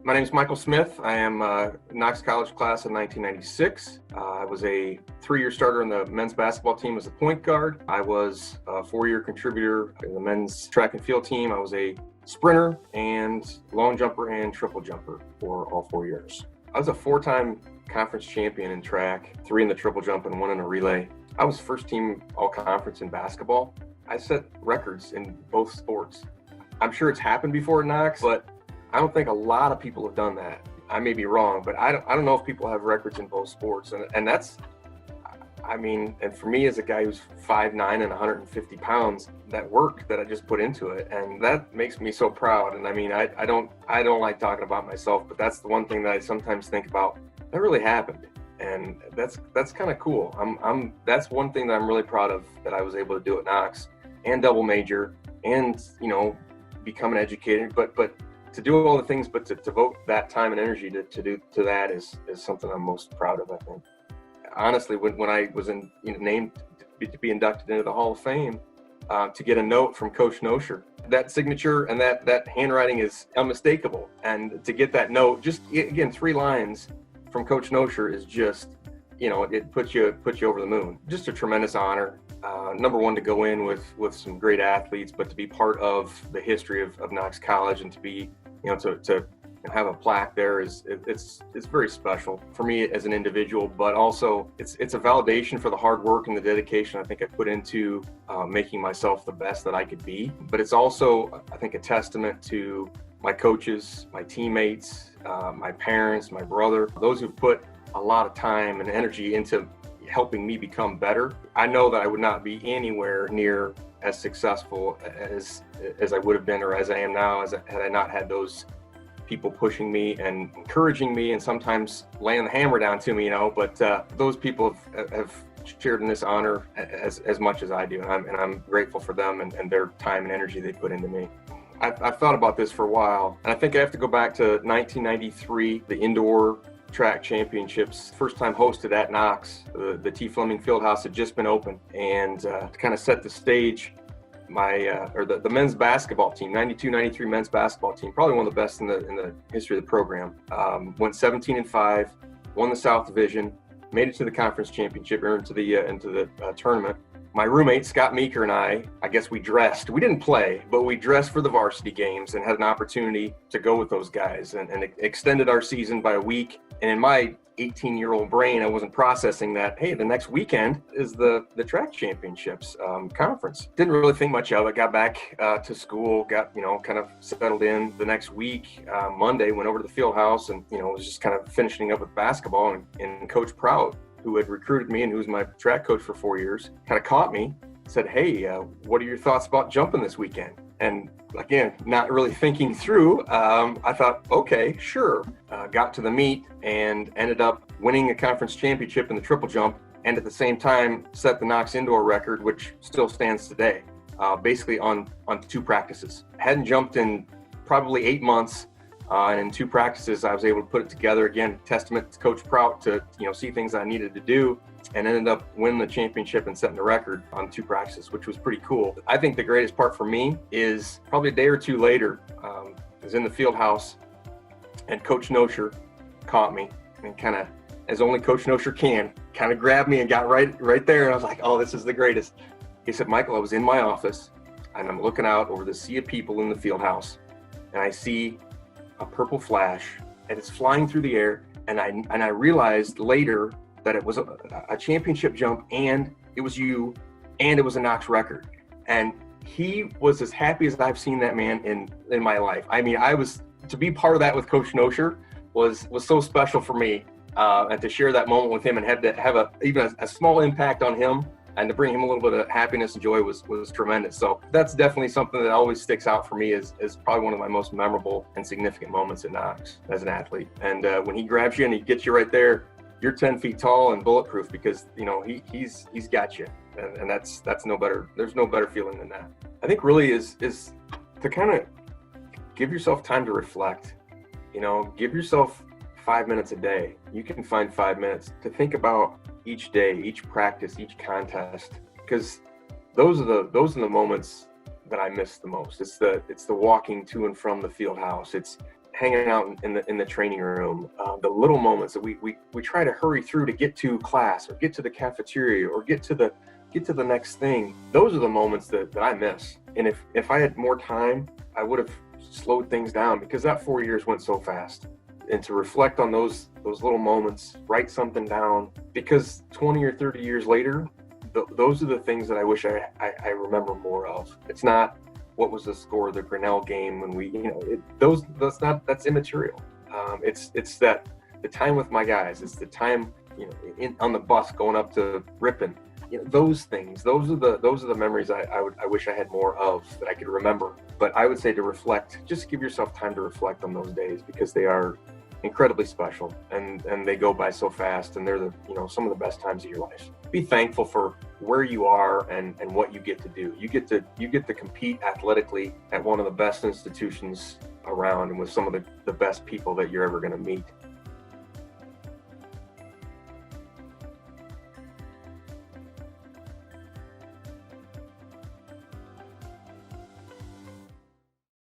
My name is Michael Smith. I am Knox College class of 1996. I was a 3-year starter in the men's basketball team as a point guard. I was a 4-year contributor in the men's track and field team. I was a sprinter and long jumper and triple jumper for all 4 years. I was a 4-time conference champion in track, 3 in the triple jump and 1 in a relay. I was first team all conference in basketball. I set records in both sports. I'm sure it's happened before at Knox, but I don't think a lot of people have done that. I may be wrong, but I don't know if people have records in both sports. And that's, and for me as a guy who's 5'9" and 150 pounds, that work that I just put into it, and that makes me so proud. And I don't like talking about myself, but that's the one thing that I sometimes think about. That really happened. And that's kind of cool. That's one thing that I'm really proud of, that I was able to do at Knox and double major and, become an educator, but to do all the things, but to devote that time and energy to that is something I'm most proud of, I think. Honestly, when I was named to be inducted into the Hall of Fame, to get a note from Coach Nosher, that signature and that handwriting is unmistakable. And to get that note, just again, 3 lines from Coach Nosher is just, it puts you over the moon. Just a tremendous honor. Number one, to go in with some great athletes, but to be part of the history of Knox College and to be, to have a plaque there it's very special for me as an individual, but also it's a validation for the hard work and the dedication I think I put into making myself the best that I could be. But it's also, I think, a testament to my coaches, my teammates, my parents, my brother, those who've put a lot of time and energy into helping me become better. I know that I would not be anywhere near as successful as I would have been, or as I am now, had I not had those people pushing me and encouraging me and sometimes laying the hammer down to me, but those people have shared in this honor as much as I do. And I'm grateful for them and their time and energy they put into me. I've thought about this for a while, and I think I have to go back to 1993, the indoor track championships, first time hosted at Knox. The T. Fleming Fieldhouse had just been opened, and to kind of set the stage, the men's basketball team, 92-93 men's basketball team, probably one of the best in the history of the program, went 17-5, won the South Division, made it to the conference championship, or into the tournament. My roommate, Scott Meeker, and I guess we dressed. We didn't play, but we dressed for the varsity games and had an opportunity to go with those guys and extended our season by a week. And in my 18-year-old brain, I wasn't processing that, hey, the next weekend is the track championships conference. Didn't really think much of it. Got back to school, got, kind of settled in. The next week, Monday, went over to the field house and, was just kind of finishing up with basketball. And Coach Prout, who had recruited me and who was my track coach for 4 years, kind of caught me, said, hey, what are your thoughts about jumping this weekend? And again, not really thinking through, I thought, okay, sure. Got to the meet and ended up winning a conference championship in the triple jump, and at the same time set the Knox indoor record, which still stands today, basically on 2 practices. Hadn't jumped in probably 8 months. And in 2 practices, I was able to put it together. Again, testament to Coach Prout to see things I needed to do, and ended up winning the championship and setting the record on 2 practices, which was pretty cool. I think the greatest part for me is probably a day or 2 later. I was in the field house, and Coach Nosher caught me and kind of, as only Coach Nosher can, kind of grabbed me and got right there. And I was like, oh, this is the greatest. He said, Michael, I was in my office, and I'm looking out over the sea of people in the field house, and I see a purple flash, and it's flying through the air, and I realized later that it was a championship jump, and it was you, and it was a Knox record. And he was as happy as I've seen that man in my life. I was, to be part of that with Coach Nosher was so special for me, and to share that moment with him and have even a small impact on him, and to bring him a little bit of happiness and joy was tremendous. So that's definitely something that always sticks out for me as probably one of my most memorable and significant moments at Knox as an athlete. And when he grabs you and he gets you right there, you're 10 feet tall and bulletproof, because he's got you, and that's no better. There's no better feeling than that. I think really is to kind of give yourself time to reflect. Give yourself 5 minutes a day. You can find 5 minutes to think about each day, each practice, each contest, because those are the moments that I miss the most. It's the walking to and from the field house. It's hanging out in the training room, the little moments that we try to hurry through to get to class or get to the cafeteria or get to the next thing. Those are the moments that I miss. And if I had more time, I would have slowed things down, because that 4 years went so fast. And to reflect on those little moments, write something down, because 20 or 30 years later, those are the things that I wish I remember more of. It's not what was the score of the Grinnell game when we, that's immaterial. It's that the time with my guys. It's the time, on the bus going up to Ripon. Those things. Those are the memories I wish I had more of, that I could remember. But I would say to reflect. Just give yourself time to reflect on those days, because they are incredibly special, and they go by so fast, and they're some of the best times of your life. Be thankful for where you are and what you get to do. You get to compete athletically at one of the best institutions around, and with some of the best people that you're ever going to meet.